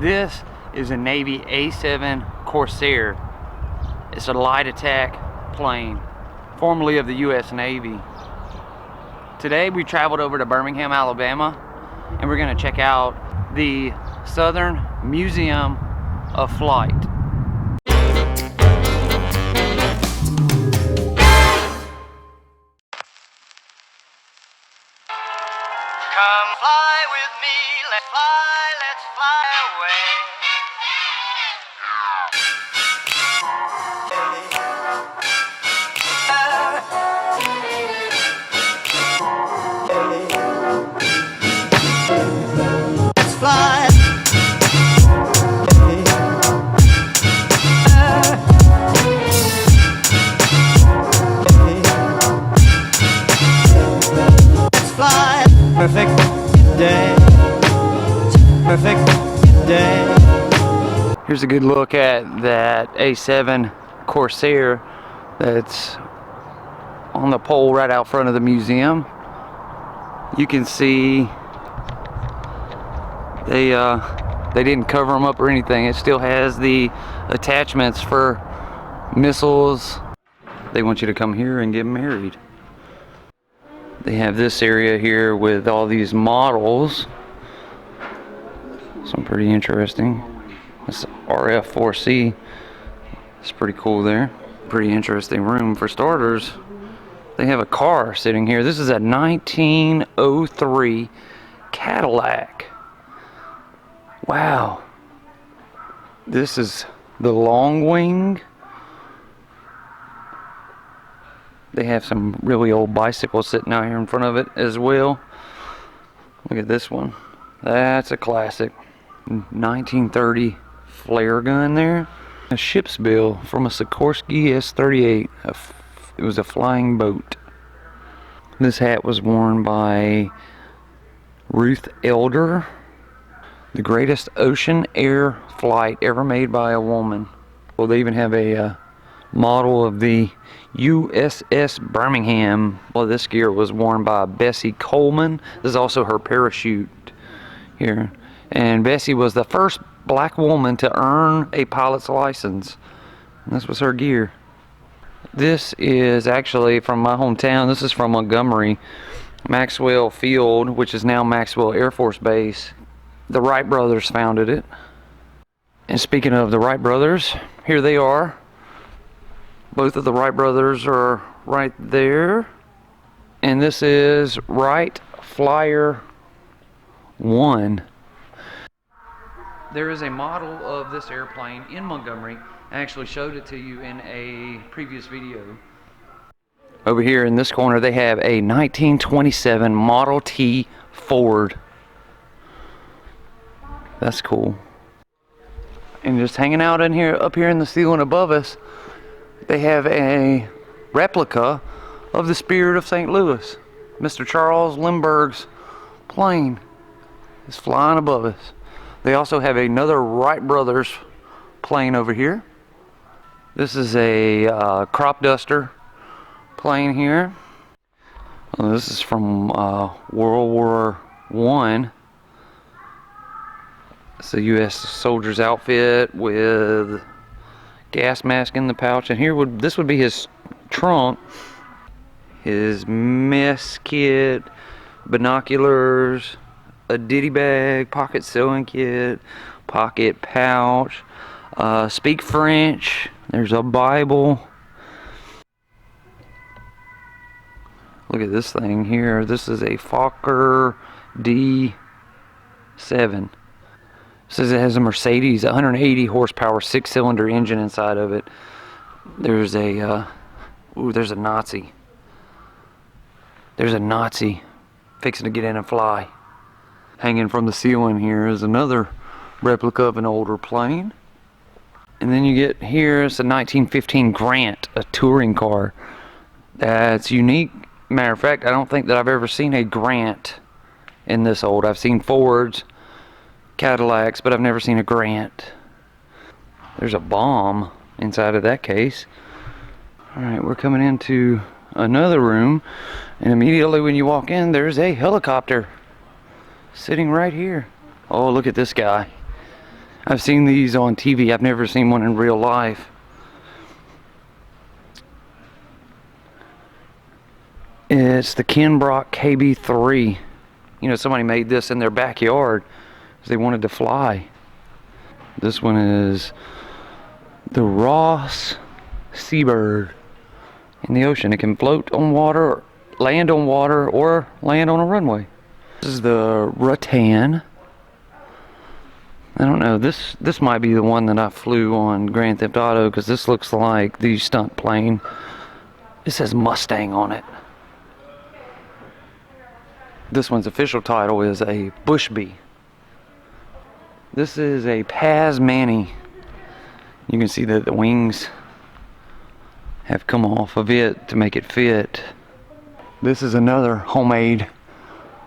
This is a Navy A7 Corsair. It's a light attack plane, formerly of the U.S. Navy. Today we traveled over to Birmingham, Alabama, and we're going to check out the Southern Museum of Flight. Come fly with me, let's fly away. Let's fly. Let's fly. Perfect day. Perfect day. Here's a good look at that A7 Corsair that's on the pole right out front of the museum. You can see they didn't cover them up or anything. It still has the attachments for missiles. They want you to come here and get married. They have this area here with all these models. Some pretty interesting. This RF4C. It's pretty cool there. Pretty interesting room. For starters, they have a car sitting here. This is a 1903 Cadillac. Wow. This is the long wing. They have some really old bicycles sitting out here in front of it as well. Look at this one. That's a classic. 1930 flare gun there. A ship's bill from a Sikorsky S-38. It was a flying boat. This hat was worn by Ruth Elder. The greatest ocean air flight ever made by a woman. Well, they even have a model of the USS Birmingham. Well, this gear was worn by Bessie Coleman. This is also her parachute here. And Bessie was the first black woman to earn a pilot's license. And this was her gear. This is actually from my hometown. This is from Montgomery, Maxwell Field, which is now Maxwell Air Force Base. The Wright brothers founded it. And speaking of the Wright brothers, here they are. Both of the Wright brothers are right there. And this is Wright Flyer 1. There is a model of this airplane in Montgomery. I actually showed it to you in a previous video. Over here in this corner they have a 1927 Model T Ford. That's cool. And just hanging out in here, up here in the ceiling above us, they have a replica of the Spirit of St. Louis. Mr. Charles Lindbergh's plane is flying above us. They also have another Wright brothers plane over here. This is a crop duster plane here. Well, this is from World War I. It's a U.S. soldier's outfit with gas mask in the pouch, and here this would be his trunk, his mess kit, binoculars, a ditty bag, pocket sewing kit, pocket pouch, speak French. There's a Bible. Look at this thing here. This is a Fokker D7. It says it has a Mercedes 180 horsepower 6-cylinder engine inside of it. There's a there's a Nazi. There's a Nazi fixing to get in and fly. Hanging from the ceiling here is another replica of an older plane. And then you get here, it's a 1915 Grant, a touring car. That's unique. Matter of fact, I don't think that I've ever seen a Grant in this old. I've seen Fords, Cadillacs, but I've never seen a Grant. There's a bomb inside of that case. Alright, we're coming into another room, and immediately when you walk in, there's a helicopter sitting right here. Oh, look at this guy. I've seen these on TV. I've never seen one in real life. It's the Kenbrock KB3. You know, somebody made this in their backyard because they wanted to fly. This one is the Ross Seabird in the ocean. It can float on water, land on water, or land on a runway. This is the Rattan. I don't know, this might be the one that I flew on Grand Theft Auto, because this looks like the stunt plane. It says Mustang on it. This one's official title is a Bushby. This is a Paz Manny. You can see that the wings have come off of it to make it fit. This is another homemade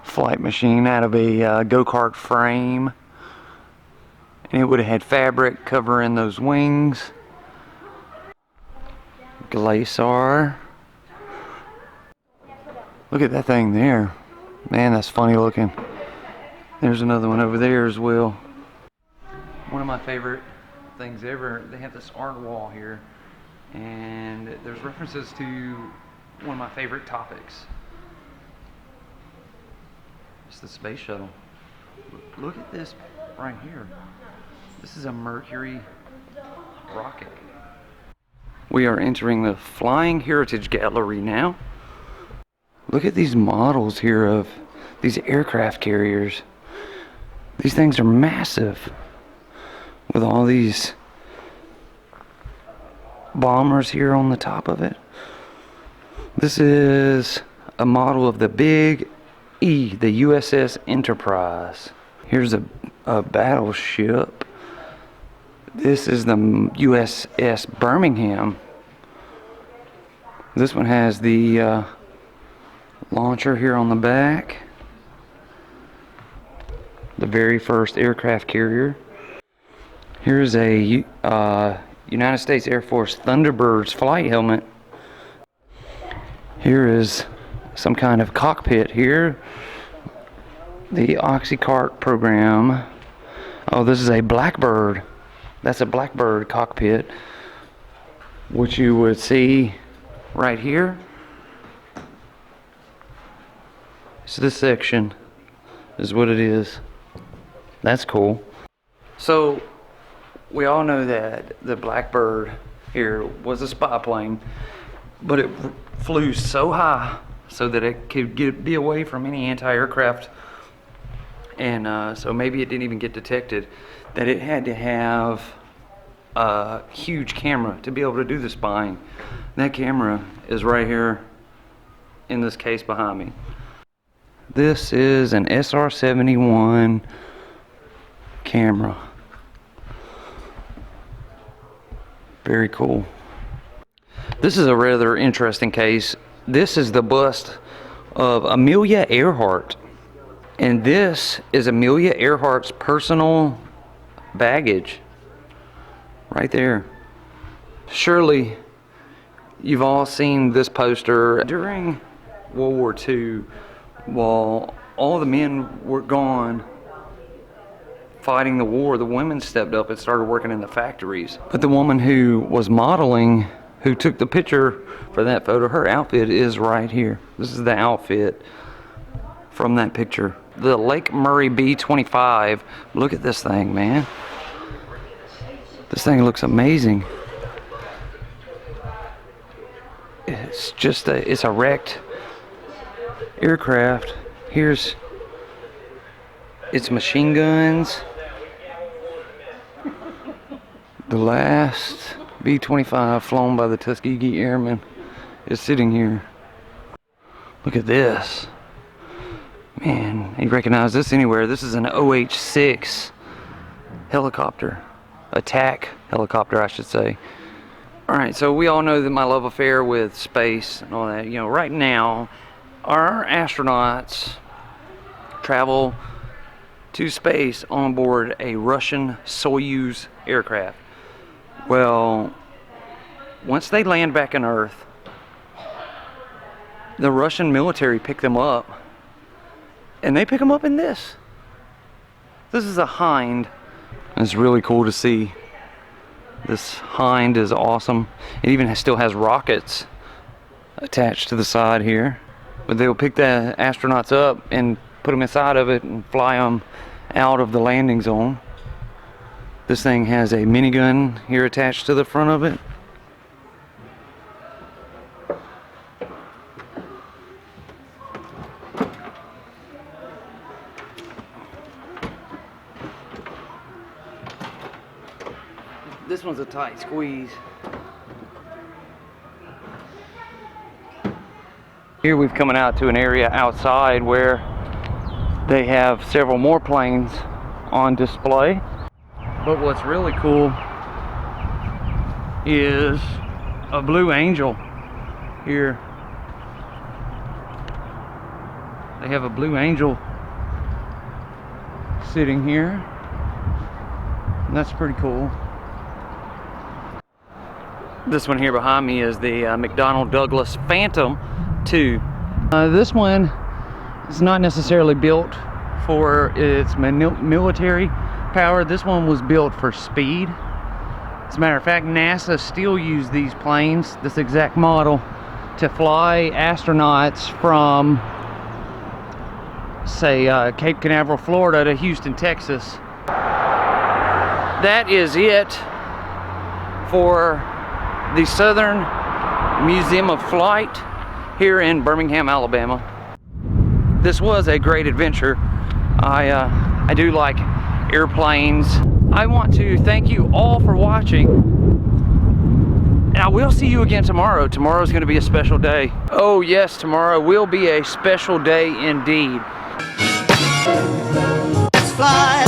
flight machine out of a go-kart frame. And it would have had fabric covering those wings. Glacier. Look at that thing there. Man, that's funny looking. There's another one over there as well. One of my favorite things ever, they have this art wall here. And there's references to one of my favorite topics. It's the space shuttle. Look at this right here. This is a Mercury rocket. We are entering the Flying Heritage Gallery now. Look at these models here of these aircraft carriers. These things are massive with all these bombers here on the top of it. This is a model of the Big E, the USS Enterprise. Here's a battleship. This is the USS Birmingham. This one has the launcher here on the back. The very first aircraft carrier. Here's a United States Air Force Thunderbird's flight helmet. Here is some kind of cockpit here. The Oxycart program. Oh, this is a Blackbird. That's a Blackbird cockpit, which you would see right here. So this section is what it is. That's cool. So we all know that the Blackbird here was a spy plane, but it flew so high so that it could be away from any anti-aircraft, and so maybe it didn't even get detected, that it had to have a huge camera to be able to do the spying. That camera is right here in this case behind me. This is an SR-71 camera. Very cool. This is a rather interesting case. This is the bust of Amelia Earhart. And this is Amelia Earhart's personal baggage. Right there. Surely you've all seen this poster. During World War II, while all the men were gone fighting the war, the women stepped up and started working in the factories. But the woman who was modeling, who took the picture for that photo, her outfit is right here. This is the outfit from that picture. The Lake Murray B-25. Look at this thing, man. This thing looks amazing. It's just it's a wrecked aircraft. Here's its machine guns. The last B-25 flown by the Tuskegee Airmen is sitting here. Look at this. Man, you recognize this anywhere. This is an OH-6 helicopter. Attack helicopter, I should say. Alright, so we all know that my love affair with space and all that. You know, right now, our astronauts travel to space on board a Russian Soyuz aircraft. Well, once they land back on Earth, the Russian military pick them up, and they pick them up in this. This is a Hind It's really cool to see. This hind is awesome. It even still has rockets attached to the side here. But they'll pick the astronauts up and put them inside of it and fly them out of the landing zone. This thing has a minigun here attached to the front of it. This one's a tight squeeze. Here we've coming out to an area outside where they have several more planes on display. But what's really cool is a Blue Angel here. They have a Blue Angel sitting here. And that's pretty cool. This one here behind me is the McDonnell Douglas Phantom 2. This one is not necessarily built for its military power. This one was built for speed. As a matter of fact, NASA still use these planes, this exact model, to fly astronauts from, say, Cape Canaveral, Florida to Houston, Texas. That is it for the Southern Museum of Flight here in Birmingham, Alabama. This was a great adventure. I do like airplanes. I want to thank you all for watching, and I will see you again tomorrow. Tomorrow's going to be a special day. Oh yes, tomorrow will be a special day indeed. Fly.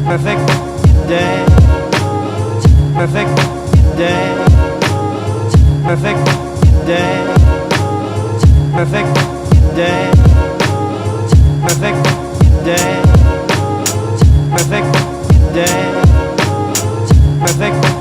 Perfect day, perfect day, perfect day, perfect day, perfect day, perfect day, perfect